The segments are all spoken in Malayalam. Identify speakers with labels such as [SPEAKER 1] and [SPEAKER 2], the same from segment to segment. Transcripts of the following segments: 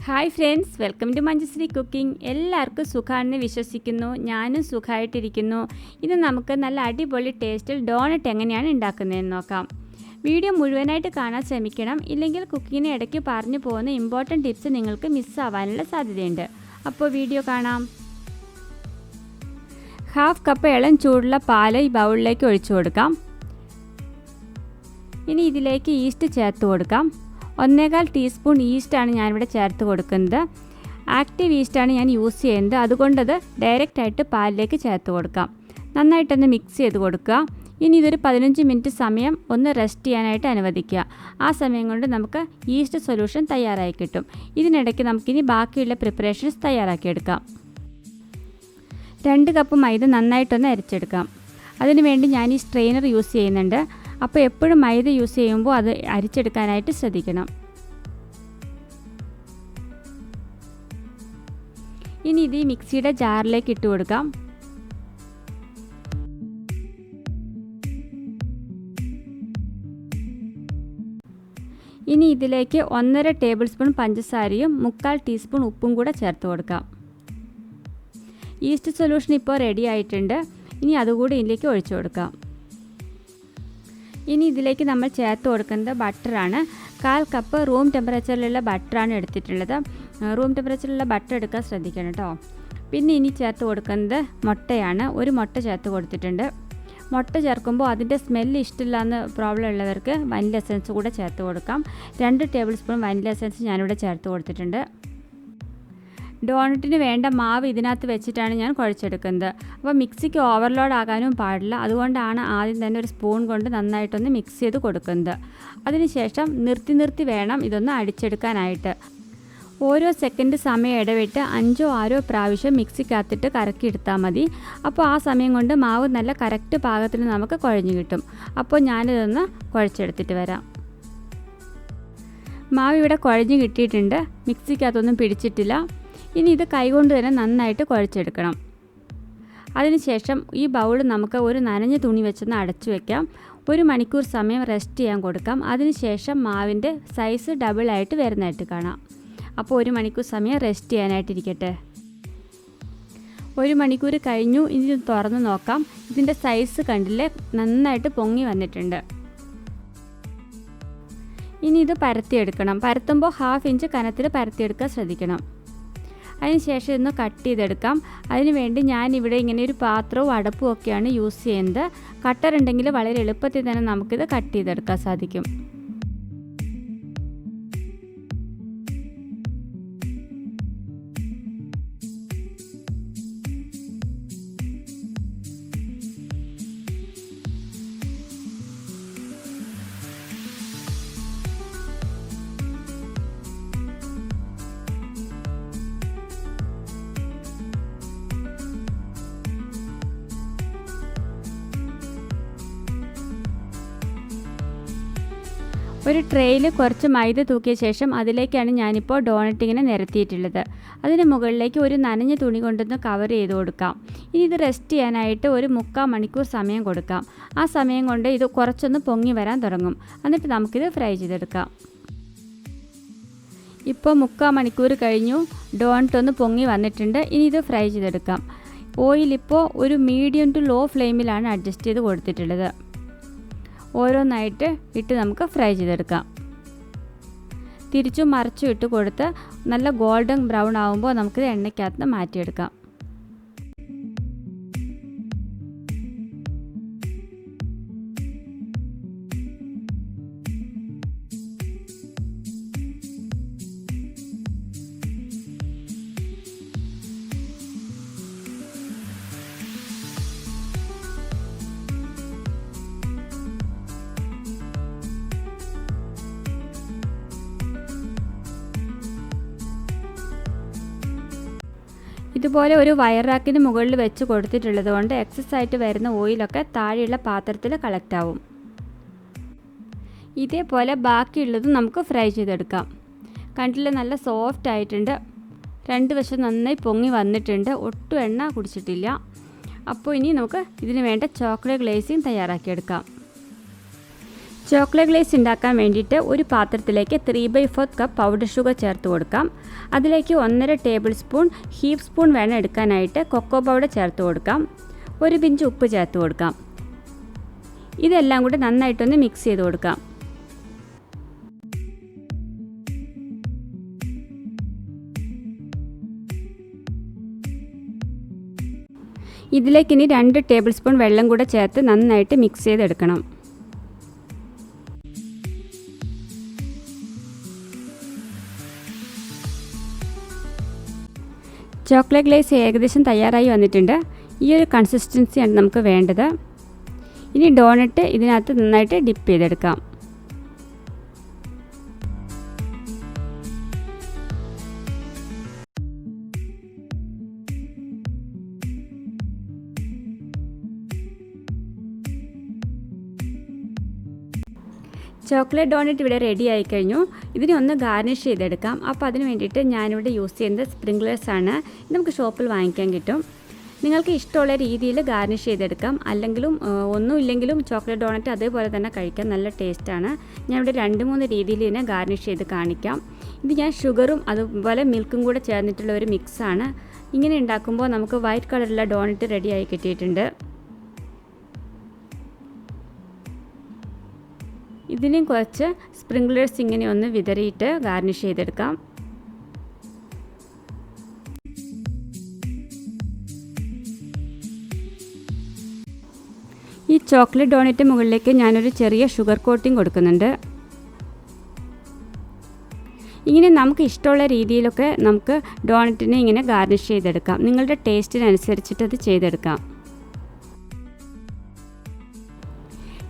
[SPEAKER 1] Hi friends, welcome to Manjushree cooking. എല്ലാവർക്കും സുഖമാണെന്ന് വിശ്വസിക്കുന്നു. ഞാനും സുഖമായിട്ടിരിക്കുന്നു. ഇത് നമുക്ക് നല്ല അടിപൊളി ടേസ്റ്റിൽ ഡോണറ്റ് എങ്ങനെയാണ് ഉണ്ടാക്കുന്നതെന്ന് നോക്കാം. വീഡിയോ മുഴുവനായിട്ട് കാണാൻ ശ്രമിക്കണം, ഇല്ലെങ്കിൽ കുക്കിങ്ങിന് ഇടയ്ക്ക് പറഞ്ഞു പോകുന്ന ഇമ്പോർട്ടൻറ്റ് ടിപ്സ് നിങ്ങൾക്ക് മിസ്സാവാനുള്ള സാധ്യതയുണ്ട്. അപ്പോൾ വീഡിയോ കാണാം. 1/2 കപ്പ് ഇളം ചൂടുള്ള പാല് ഈ ബൗളിലേക്ക് ഒഴിച്ചു കൊടുക്കാം. ഇനി ഇതിലേക്ക് ഈസ്റ്റ് ചേർത്ത് കൊടുക്കാം. 1/4 ടീസ്പൂൺ ഈസ്റ്റാണ് ഞാനിവിടെ ചേർത്ത് കൊടുക്കുന്നത്. ആക്റ്റീവ് ഈസ്റ്റാണ് ഞാൻ യൂസ് ചെയ്യുന്നത്, അതുകൊണ്ടത് ഡയറക്റ്റായിട്ട് പാലിലേക്ക് ചേർത്ത് കൊടുക്കാം. നന്നായിട്ടൊന്ന് മിക്സ് ചെയ്ത് കൊടുക്കുക. ഇനി ഇതൊരു 15 മിനിറ്റ് സമയം ഒന്ന് റെസ്റ്റ് ചെയ്യാനായിട്ട് അനുവദിക്കുക. ആ സമയം കൊണ്ട് നമുക്ക് ഈസ്റ്റ് സൊല്യൂഷൻ തയ്യാറായി കിട്ടും. ഇതിനിടയ്ക്ക് നമുക്കിനി ബാക്കിയുള്ള പ്രിപ്പറേഷൻസ് തയ്യാറാക്കിയെടുക്കാം. 2 കപ്പ് മൈദ നന്നായിട്ടൊന്ന് അരിച്ചെടുക്കാം. അതിനുവേണ്ടി ഞാൻ ഈ സ്ട്രെയിനർ യൂസ് ചെയ്യുന്നുണ്ട്. അപ്പോൾ എപ്പോഴും മൈദ യൂസ് ചെയ്യുമ്പോൾ അത് അരിച്ചെടുക്കാനായിട്ട് ശ്രദ്ധിക്കണം. ഇനി ഇത് ഈ മിക്സിയുടെ ജാറിലേക്ക് ഇട്ട് കൊടുക്കാം. ഇനി ഇതിലേക്ക് 1.5 ടേബിൾ സ്പൂൺ പഞ്ചസാരയും 1/4 ടീസ്പൂൺ ഉപ്പും കൂടെ ചേർത്ത് കൊടുക്കാം. ഈസ്റ്റ് സൊല്യൂഷൻ ഇപ്പോൾ റെഡി ആയിട്ടുണ്ട്. ഇനി അതുകൂടി ഇതിലേക്ക് ഒഴിച്ചു കൊടുക്കാം. ഇനി ഇതിലേക്ക് നമ്മൾ ചേർത്ത് കൊടുക്കുന്നത് ബട്ടറാണ്. 1/4 കപ്പ് റൂം ടെമ്പറേച്ചറിലുള്ള ബട്ടറാണ് എടുത്തിട്ടുള്ളത്. റൂം ടെമ്പറേച്ചറിലുള്ള ബട്ടർ എടുക്കാൻ ശ്രദ്ധിക്കണം കേട്ടോ. പിന്നെ ഇനി ചേർത്ത് കൊടുക്കുന്നത് മുട്ടയാണ്. ഒരു മുട്ട ചേർത്ത് കൊടുത്തിട്ടുണ്ട്. മുട്ട ചേർക്കുമ്പോൾ അതിൻ്റെ സ്മെല്ല് ഇഷ്ടമില്ലാന്ന് പ്രോബ്ലം ഉള്ളവർക്ക് വനില എസൻസ് കൂടെ ചേർത്ത് കൊടുക്കാം. 2 ടേബിൾ സ്പൂൺ വനില എസൻസ് ഞാനിവിടെ ചേർത്ത് കൊടുത്തിട്ടുണ്ട്. ഡോണറ്റിന് വേണ്ട മാവ് ഇതിനകത്ത് വെച്ചിട്ടാണ് ഞാൻ കുഴച്ചെടുക്കുന്നത്. അപ്പോൾ മിക്സിക്ക് ഓവർലോഡ് ആകാനും പാടില്ല. അതുകൊണ്ടാണ് ആദ്യം തന്നെ ഒരു സ്പൂൺ കൊണ്ട് നന്നായിട്ടൊന്ന് മിക്സ് ചെയ്ത് കൊടുക്കുന്നത്. അതിനുശേഷം നിർത്തി വേണം ഇതൊന്ന് അടിച്ചെടുക്കാനായിട്ട്. ഓരോ സെക്കൻഡ് സമയം ഇടവിട്ട് 5-6 പ്രാവശ്യം മിക്സിക്കകത്തിട്ട് കറക്കിയെടുത്താൽ മതി. അപ്പോൾ ആ സമയം കൊണ്ട് മാവ് നല്ല കറക്റ്റ് പാകത്തിന് നമുക്ക് കുഴഞ്ഞു കിട്ടും. അപ്പോൾ ഞാനിതൊന്ന് കുഴച്ചെടുത്തിട്ട് വരാം. മാവ് ഇവിടെ കുഴഞ്ഞു കിട്ടിയിട്ടുണ്ട്. മിക്സിക്കകത്തൊന്നും പിടിച്ചിട്ടില്ല. ഇനി ഇത് കൈകൊണ്ട് തന്നെ നന്നായിട്ട് കുഴച്ചെടുക്കണം. അതിനുശേഷം ഈ ബൗൾ നമുക്ക് ഒരു നനഞ്ഞ തുണി വെച്ചൊന്ന് അടച്ചു വയ്ക്കാം. 1 മണിക്കൂർ സമയം റെസ്റ്റ് ചെയ്യാൻ കൊടുക്കാം. അതിനുശേഷം മാവിൻ്റെ സൈസ് ഡബിളായിട്ട് വരുന്നതായിട്ട് കാണാം. അപ്പോൾ 1 മണിക്കൂർ സമയം റെസ്റ്റ് ചെയ്യാനായിട്ടിരിക്കട്ടെ. 1 മണിക്കൂർ കഴിഞ്ഞു. ഇനി ഇത് തുറന്ന് നോക്കാം. ഇതിൻ്റെ സൈസ് കണ്ടില്ലേ, നന്നായിട്ട് പൊങ്ങി വന്നിട്ടുണ്ട്. ഇനി ഇത് പരത്തിയെടുക്കണം. പരത്തുമ്പോൾ 1/2 ഇഞ്ച് കനത്തിൽ പരത്തിയെടുക്കാൻ ശ്രദ്ധിക്കണം. അതിനുശേഷം ഇതൊന്ന് കട്ട് ചെയ്തെടുക്കാം. അതിനുവേണ്ടി ഞാനിവിടെ ഇങ്ങനെ ഒരു പാത്രവും അടപ്പും ഒക്കെയാണ് യൂസ് ചെയ്യുന്നത്. കട്ടർ ഉണ്ടെങ്കിൽ വളരെ എളുപ്പത്തിൽ തന്നെ നമുക്കിത് കട്ട് ചെയ്തെടുക്കാൻ സാധിക്കും. ഒരു ട്രേയിൽ കുറച്ച് മൈദ തൂക്കിയ ശേഷം അതിലേക്കാണ് ഞാനിപ്പോൾ ഡോണറ്റ് ഇങ്ങനെ നിരത്തിയിട്ടുള്ളത്. അതിന് മുകളിലേക്ക് ഒരു നനഞ്ഞ തുണി കൊണ്ടൊന്ന് കവർ ചെയ്ത് കൊടുക്കാം. ഇനി ഇത് റെസ്റ്റ് ചെയ്യാനായിട്ട് ഒരു 3/4 മണിക്കൂർ സമയം കൊടുക്കാം. ആ സമയം കൊണ്ട് ഇത് കുറച്ചൊന്ന് പൊങ്ങി വരാൻ തുടങ്ങും. എന്നിട്ട് നമുക്കിത് ഫ്രൈ ചെയ്തെടുക്കാം. ഇപ്പോൾ 3/4 മണിക്കൂർ കഴിഞ്ഞു. ഡോണറ്റ് ഒന്ന് പൊങ്ങി വന്നിട്ടുണ്ട്. ഇനി ഇത് ഫ്രൈ ചെയ്തെടുക്കാം. ഓയിലിപ്പോൾ ഒരു മീഡിയം ടു ലോ ഫ്ലെയിമിലാണ് അഡ്ജസ്റ്റ് ചെയ്ത് കൊടുത്തിട്ടുള്ളത്. ഓരോന്നായിട്ട് ഇട്ട് നമുക്ക് ഫ്രൈ ചെയ്തെടുക്കാം. തിരിച്ചും മറിച്ചും ഇട്ട് കൊടുത്ത് നല്ല ഗോൾഡൻ ബ്രൗൺ ആകുമ്പോൾ നമുക്കിത് എണ്ണയ്ക്കകത്ത് മാറ്റിയെടുക്കാം. ഇതുപോലെ ഒരു വയർ റാക്കിന് മുകളിൽ വെച്ച് കൊടുത്തിട്ടുള്ളത് കൊണ്ട് എക്സസ് ആയിട്ട് വരുന്ന ഓയിലൊക്കെ താഴെയുള്ള പാത്രത്തിൽ കളക്ട് ആവും. ഇതേപോലെ ബാക്കിയുള്ളതും നമുക്ക് ഫ്രൈ ചെയ്തെടുക്കാം. കണ്ടില്ല, നല്ല സോഫ്റ്റ് ആയിട്ടുണ്ട്. 2 വശം നന്നായി പൊങ്ങി വന്നിട്ടുണ്ട്. ഒട്ടും എണ്ണ കുടിച്ചിട്ടില്ല. അപ്പോൾ ഇനി നമുക്ക് ഇതിന് വേണ്ട ചോക്ലേറ്റ് ഗ്ലേസിങ് തയ്യാറാക്കിയെടുക്കാം. ചോക്ലേറ്റ് ഗ്ലേസ് ഉണ്ടാക്കാൻ വേണ്ടിയിട്ട് ഒരു പാത്രത്തിലേക്ക് 3/4 കപ്പ് പൗഡർ ഷുഗർ ചേർത്ത് കൊടുക്കാം. അതിലേക്ക് 1.5 ടേബിൾ സ്പൂൺ ഹീപ്പ് സ്പൂൺ വേണം എടുക്കാനായിട്ട് കൊക്കോ പൗഡർ ചേർത്ത് കൊടുക്കാം. ഒരു പിഞ്ച് ഉപ്പ് ചേർത്ത് കൊടുക്കാം. ഇതെല്ലാം കൂടി നന്നായിട്ടൊന്ന് മിക്സ് ചെയ്ത് കൊടുക്കാം. ഇതിലേക്ക് ഇനി 2 ടേബിൾ സ്പൂൺ വെള്ളം കൂടെ ചേർത്ത് നന്നായിട്ട് മിക്സ് ചെയ്തെടുക്കണം. ചോക്ലേറ്റ് ഗ്ലേസ് ഏകദേശം തയ്യാറായി വന്നിട്ടുണ്ട്. ഈ ഒരു കൺസിസ്റ്റൻസിയാണ് നമുക്ക് വേണ്ടത്. ഇനി ഡോണറ്റ് ഇതിനകത്ത് നന്നായിട്ട് ഡിപ്പ് ചെയ്തെടുക്കാം. ചോക്ലേറ്റ് ഡോണറ്റ് ഇവിടെ റെഡി ആയി കഴിഞ്ഞു. ഇതിനെ ഒന്ന് ഗാർണിഷ് ചെയ്തെടുക്കാം. അപ്പോൾ അതിന് വേണ്ടിയിട്ട് ഞാനിവിടെ യൂസ് ചെയ്യുന്നത് സ്പ്രിംഗ്ലേഴ്സാണ്. ഇത് നമുക്ക് ഷോപ്പിൽ വാങ്ങിക്കാൻ കിട്ടും. നിങ്ങൾക്ക് ഇഷ്ടമുള്ള രീതിയിൽ ഗാർണിഷ് ചെയ്തെടുക്കാം. അല്ലെങ്കിലും ഒന്നുമില്ലെങ്കിലും ചോക്ലേറ്റ് ഡോണറ്റ് അതേപോലെ തന്നെ കഴിക്കാൻ നല്ല ടേസ്റ്റാണ്. ഞാനിവിടെ 2-3 രീതിയിൽ ഇതിനെ ഗാർണിഷ് ചെയ്ത് കാണിക്കാം. ഇത് ഞാൻ ഷുഗറും അതുപോലെ മിൽക്കും കൂടെ ചേർന്നിട്ടുള്ള ഒരു മിക്സാണ്. ഇങ്ങനെ ഉണ്ടാക്കുമ്പോൾ നമുക്ക് വൈറ്റ് കളറുള്ള ഡോണറ്റ് റെഡിയായി കിട്ടിയിട്ടുണ്ട്. ഇതിനും കുറച്ച് സ്പ്രിംഗ്ലേഴ്സ് ഇങ്ങനെ ഒന്ന് വിതറിയിട്ട് ഗാർണിഷ് ചെയ്തെടുക്കാം. ഈ ചോക്ലേറ്റ് ഡോണറ്റ് മുകളിലേക്ക് ഞാനൊരു ചെറിയ ഷുഗർ കോട്ടിംഗ് കൊടുക്കുന്നുണ്ട്. ഇങ്ങനെ നമുക്ക് ഇഷ്ടമുള്ള രീതിയിലൊക്കെ നമുക്ക് ഡോണറ്റിനെ ഇങ്ങനെ ഗാർണിഷ് ചെയ്തെടുക്കാം. നിങ്ങളുടെ ടേസ്റ്റിനനുസരിച്ചിട്ട് അത് ചെയ്തെടുക്കാം.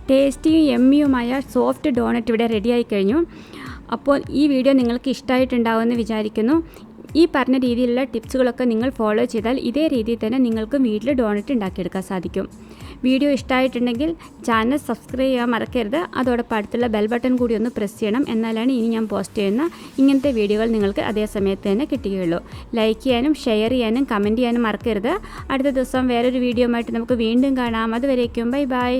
[SPEAKER 1] ടേസ്റ്റിയും യമ്മിയുമായ സോഫ്റ്റ് ഡോണറ്റ് ഇവിടെ റെഡിയായി കഴിഞ്ഞു. അപ്പോൾ ഈ വീഡിയോ നിങ്ങൾക്ക് ഇഷ്ടമായിട്ടുണ്ടാവുമെന്ന് വിചാരിക്കുന്നു. ഈ പറഞ്ഞ രീതിയിലുള്ള ടിപ്സുകളൊക്കെ നിങ്ങൾ ഫോളോ ചെയ്താൽ ഇതേ രീതിയിൽ തന്നെ നിങ്ങൾക്ക് വീട്ടിൽ ഡോണറ്റ് ഉണ്ടാക്കിയെടുക്കാൻ സാധിക്കും. വീഡിയോ ഇഷ്ടമായിട്ടുണ്ടെങ്കിൽ ചാനൽ സബ്സ്ക്രൈബ് ചെയ്യാൻ മറക്കരുത്. അതോടൊപ്പം അടുത്തുള്ള ബെൽ ബട്ടൺ കൂടി ഒന്ന് പ്രസ് ചെയ്യണം. എന്നാലാണ് ഇനി ഞാൻ പോസ്റ്റ് ചെയ്യുന്ന ഇങ്ങനത്തെ വീഡിയോകൾ നിങ്ങൾക്ക് അതേ സമയത്ത് തന്നെ കിട്ടുകയുള്ളൂ. ലൈക്ക് ചെയ്യാനും ഷെയർ ചെയ്യാനും കമൻറ്റ് ചെയ്യാനും മറക്കരുത്. അടുത്ത ദിവസം വേറൊരു വീഡിയോ ആയിട്ട് നമുക്ക് വീണ്ടും കാണാം. അതുവരേക്കും ബൈ ബൈ.